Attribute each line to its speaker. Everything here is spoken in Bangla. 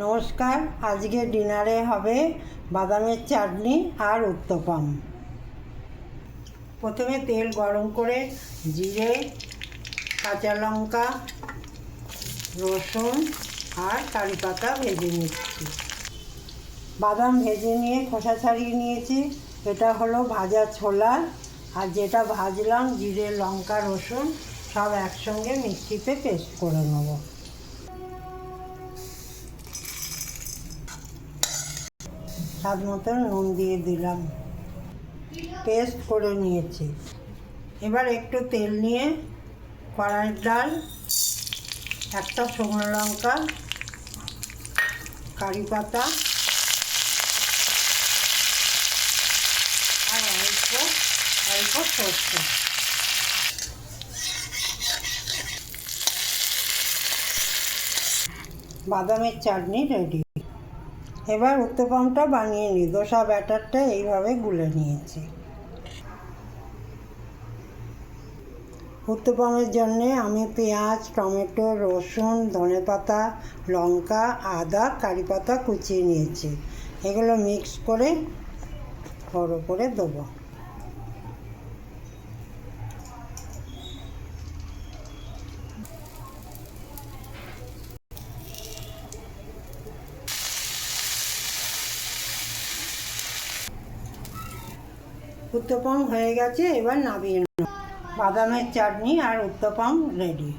Speaker 1: নমস্কার, আজকে ডিনারে হবে বাদামের চাটনি আর উত্তপম। প্রথমে তেল গরম করে জিরে, কাঁচা লঙ্কা, রসুন আর কারি পাতা ভেজে নিচ্ছি। বাদাম ভেজে নিয়ে খোসা ছাড়িয়ে নিয়েছি। এটা হলো ভাজা ছোলা, আর যেটা ভাজলাম জিরে, লঙ্কা, রসুন সব একসঙ্গে মিক্সিতে পেস্ট করে নেব। স্বাদ মতো নুন দিয়ে দিলাম, পেস্ট করে নিয়েছি। এবার একটু তেল নিয়ে কড়াইয়ের ডাল, একটা শুকনো লঙ্কা, কারি পাতা আর অল্প অল্প সরষে। বাদামের চাটনি রেডি। এবার উত্তপমটা বানিয়ে নিই। দোসা ব্যাটারটা এইভাবে গুলে নিয়েছি। উত্তপমের জন্যে আমি পেঁয়াজ, টমেটো, রসুন, ধনেপাতা, লঙ্কা, আদা, কারি পাতা কুচিয়ে নিয়েছি। এগুলো মিক্স করে ওর উপরে দেবো। উত্তপম হয়ে গেছে, এবার নামিয়ে নেব। বাদামের চাটনি আর উত্তপম রেডি।